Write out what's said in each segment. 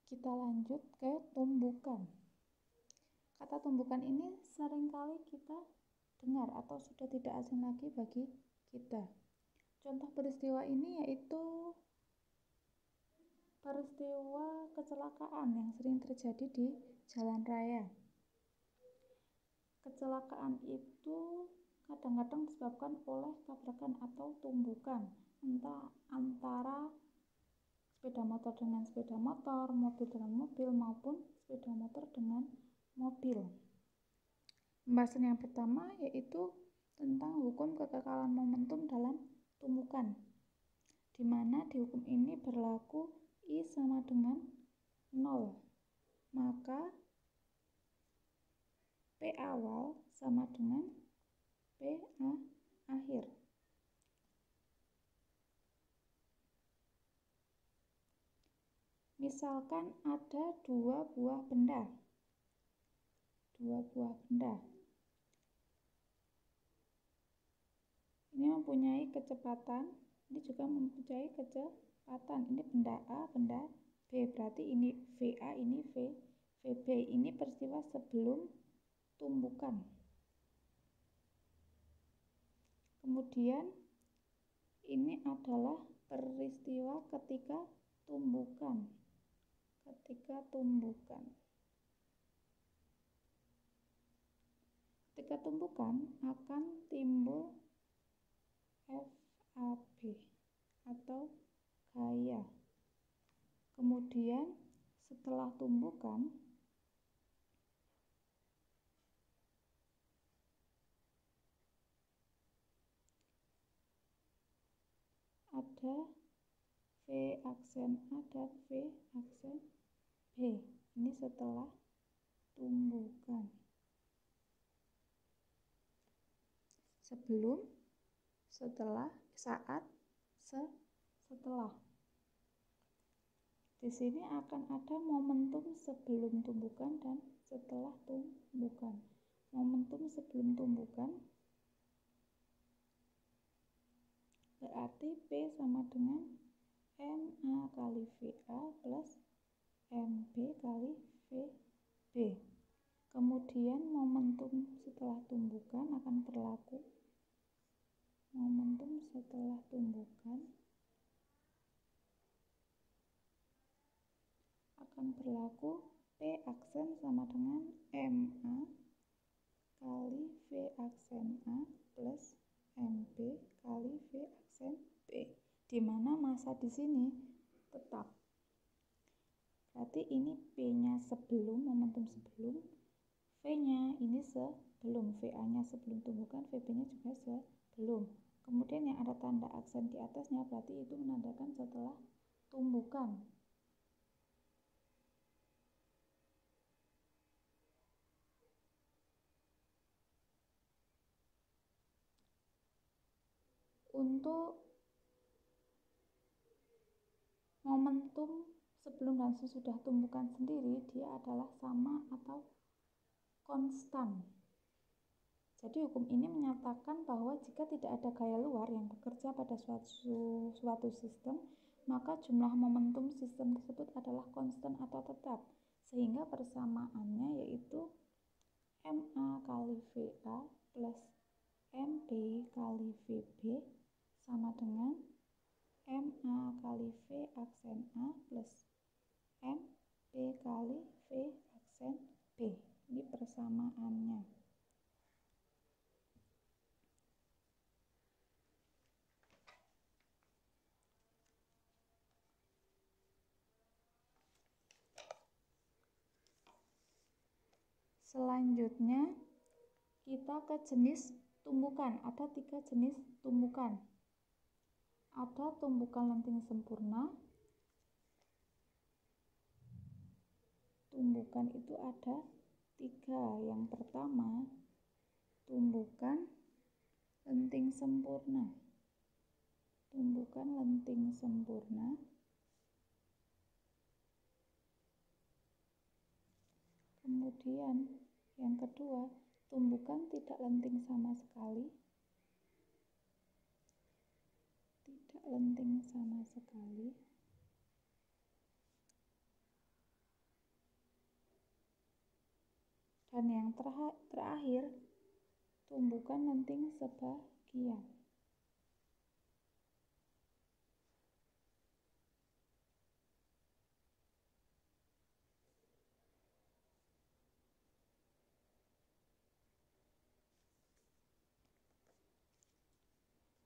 Kita lanjut ke tumbukan. Kata tumbukan ini seringkali kita dengar atau sudah tidak asing lagi bagi kita. Contoh peristiwa ini yaitu peristiwa kecelakaan yang sering terjadi di jalan raya. Kecelakaan itu kadang-kadang disebabkan oleh tabrakan atau tumbukan, entah antara sepeda motor dengan sepeda motor, mobil dengan mobil, maupun sepeda motor dengan mobil. Pembahasan yang pertama yaitu tentang hukum kekekalan momentum dalam tumbukan, di mana di hukum ini berlaku I sama dengan 0, maka P awal sama dengan P akhir. Misalkan ada dua buah benda. Ini mempunyai kecepatan, ini juga mempunyai kecepatan. Ini benda A, benda B. Berarti ini VA, ini VB. Ini peristiwa sebelum tumbukan. Kemudian ini adalah peristiwa ketika tumbukan. Ketika tumbukan akan timbul FAB atau gaya. Kemudian setelah tumbukan ada V aksen A dan V aksen B. Ini setelah tumbukan. Sebelum, setelah, saat, setelah. Di sini akan ada momentum sebelum tumbukan dan setelah tumbukan. Momentum sebelum tumbukan berarti P sama dengan MA kali VA plus MB kali VB. Kemudian momentum setelah tumbukan akan berlaku. Momentum setelah tumbukan akan berlaku P aksen sama dengan MA kali V aksen A plus MB kali V aksen B, di mana massa di sini tetap. Berarti ini P-nya sebelum, momentum sebelum, V-nya ini sebelum, VA-nya sebelum tumbukan, VB-nya juga sebelum. Kemudian yang ada tanda aksen di atasnya berarti itu menandakan setelah tumbukan. Untuk momentum sebelum dan sesudah tumbukan sendiri, dia adalah sama atau konstan. Jadi hukum ini menyatakan bahwa jika tidak ada gaya luar yang bekerja pada suatu sistem, maka jumlah momentum sistem tersebut adalah konstan atau tetap, sehingga persamaannya yaitu MA kali VA plus MB kali VB sama dengan MA kali V aksen A plus MB kali V aksen B. Ini persamaannya. Selanjutnya kita ke jenis tumbukan. Ada 3 jenis tumbukan. Ada tumbukan lenting sempurna. Tumbukan itu ada 3. Yang pertama, tumbukan lenting sempurna. Tumbukan lenting sempurna. Kemudian yang kedua, tumbukan tidak lenting sama sekali. Tidak lenting sama sekali. Dan yang terakhir, tumbukan lenting sebagian.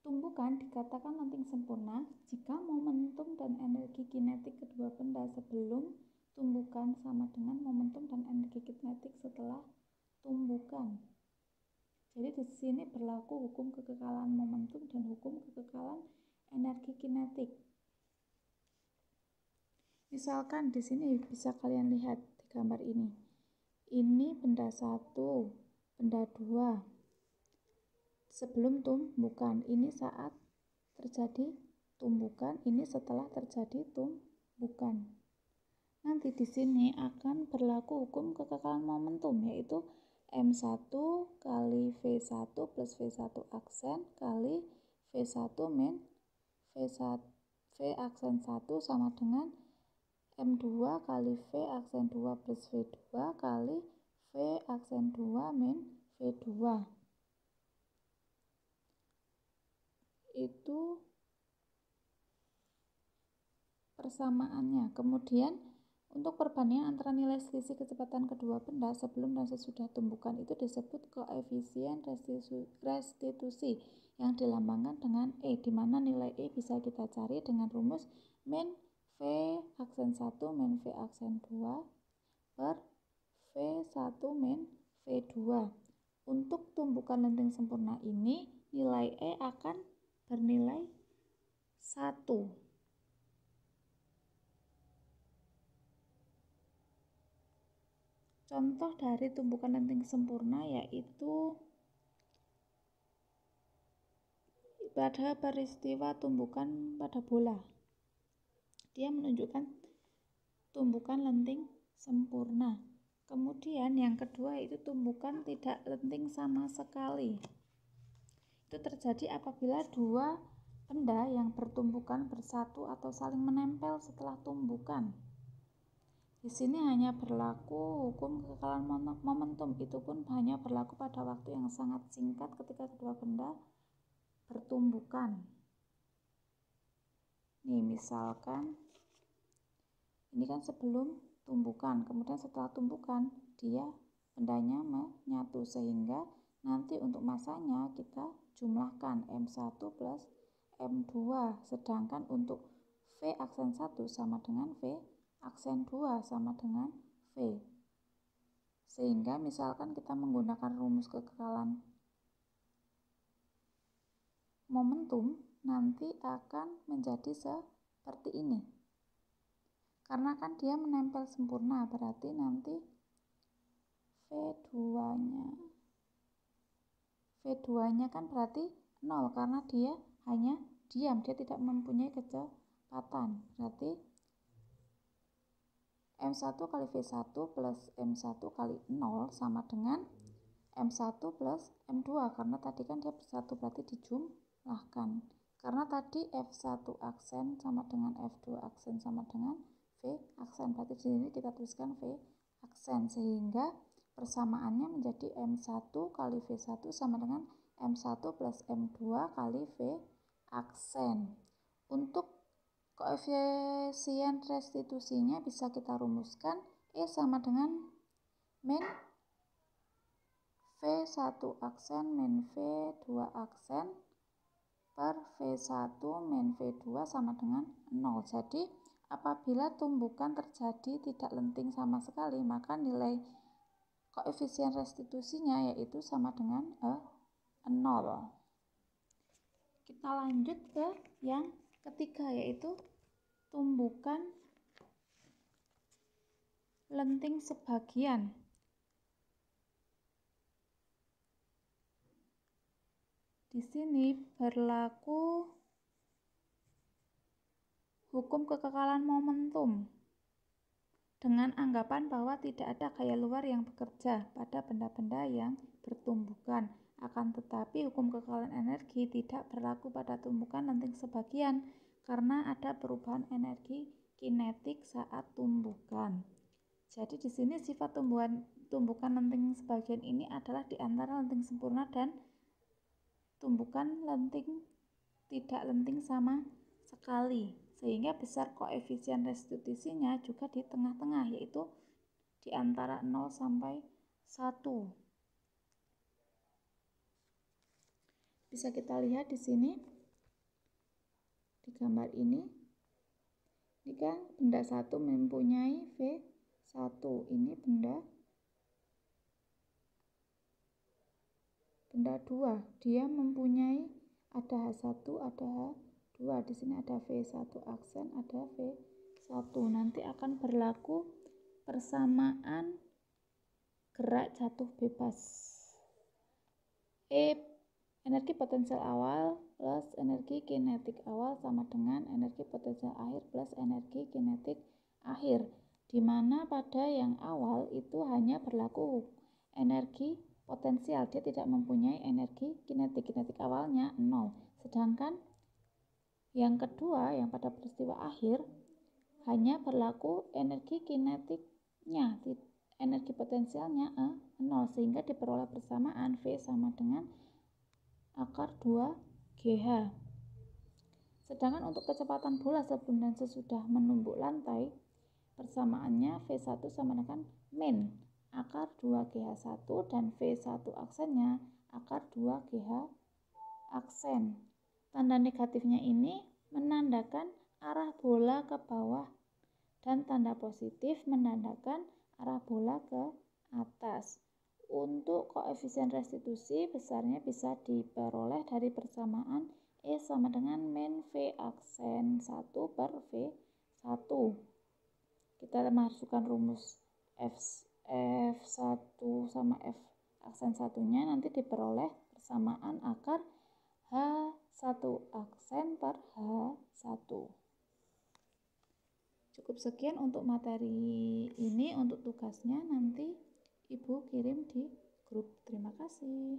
Tumbukan dikatakan lenting sempurna jika momentum dan energi kinetik kedua benda sebelum tumbukan sama dengan momentum dan energi kinetik setelah tumbukan. Jadi di sini berlaku hukum kekekalan momentum dan hukum kekekalan energi kinetik. Misalkan di sini bisa kalian lihat di gambar ini. Ini benda 1, benda 2. Sebelum tumbukan, ini saat terjadi tumbukan, ini setelah terjadi tumbukan. Nanti di sini akan berlaku hukum kekekalan momentum, yaitu M1 kali V1 plus V1 aksen kali V1 min V1 V aksen 1 sama dengan M2 kali V aksen 2 plus V2 kali V aksen 2 min V2. Itu persamaannya. Kemudian untuk perbandingan antara nilai selisih kecepatan kedua benda sebelum dan sesudah tumbukan itu disebut koefisien restitusi yang dilambangkan dengan E, di mana nilai E bisa kita cari dengan rumus min V aksen 1 min V aksen 2 per V1 min V2. Untuk tumbukan lenting sempurna ini nilai E akan bernilai 1. Contoh dari tumbukan lenting sempurna yaitu pada peristiwa tumbukan pada bola. Dia menunjukkan tumbukan lenting sempurna. Kemudian yang kedua itu tumbukan tidak lenting sama sekali. Itu terjadi apabila dua benda yang bertumbukan bersatu atau saling menempel setelah tumbukan. Di sini hanya berlaku hukum kekekalan momentum, itu pun hanya berlaku pada waktu yang sangat singkat ketika kedua benda bertumbukan. Nih misalkan ini kan sebelum tumbukan, kemudian setelah tumbukan dia bendanya menyatu, sehingga nanti untuk masanya kita jumlahkan M1 plus M2, sedangkan untuk V aksen 1 sama dengan V aksen 2 sama dengan V. Sehingga misalkan kita menggunakan rumus kekekalan momentum, nanti akan menjadi seperti ini. Karena kan dia menempel sempurna, berarti nanti V2-nya kan berarti 0 karena dia hanya diam, dia tidak mempunyai kecepatan. Berarti M1 kali V1 plus M1 kali 0 sama dengan M1 plus M2, karena tadi kan dia bersatu, berarti dijumlahkan. Karena tadi F1 aksen sama dengan F2 aksen sama dengan V aksen, berarti di sini kita tuliskan V aksen, sehingga persamaannya menjadi M1 kali V1 sama dengan M1 plus M2 kali V aksen. Untuk koefisien restitusinya bisa kita rumuskan E sama dengan min V1 aksen min V2 aksen per V1 min V2 sama dengan 0. Jadi apabila tumbukan terjadi tidak lenting sama sekali, maka nilai koefisien restitusinya yaitu sama dengan 0. Kita lanjut ke yang ketiga, yaitu tumbukan lenting sebagian. Di sini berlaku hukum kekekalan momentum dengan anggapan bahwa tidak ada gaya luar yang bekerja pada benda-benda yang bertumbukan. Akan tetapi hukum kekekalan energi tidak berlaku pada tumbukan lenting sebagian karena ada perubahan energi kinetik saat tumbukan. Jadi di sini sifat tumbukan lenting sebagian ini adalah di antara lenting sempurna dan tumbukan lenting tidak lenting sama sekali, sehingga besar koefisien restitusinya juga di tengah-tengah, yaitu di antara 0 sampai 1. Bisa kita lihat di sini di gambar ini kan benda 1 mempunyai V1, ini benda 2 dia mempunyai ada H1, ada H2, di sini ada V1 aksen, ada V1. Nanti akan berlaku persamaan gerak jatuh bebas. Energi potensial awal plus energi kinetik awal sama dengan energi potensial akhir plus energi kinetik akhir, di mana pada yang awal itu hanya berlaku energi potensial, dia tidak mempunyai energi kinetik awalnya 0. Sedangkan yang kedua, yang pada peristiwa akhir, hanya berlaku energi kinetiknya, energi potensialnya 0, sehingga diperoleh persamaan V sama dengan akar 2 GH. Sedangkan untuk kecepatan bola sebelum dan sesudah menumbuk lantai, persamaannya V1 sama dengan min akar 2 GH1 dan V1 aksennya akar 2 GH aksen. Tanda negatifnya ini menandakan arah bola ke bawah dan tanda positif menandakan arah bola ke atas. Untuk koefisien restitusi besarnya bisa diperoleh dari persamaan E sama dengan min V aksen 1 per V1. Kita masukkan rumus F1 sama F aksen satunya, nanti diperoleh persamaan akar H1 aksen per H1. Cukup sekian untuk materi ini. Untuk tugasnya nanti Ibu kirim di grup. Terima kasih.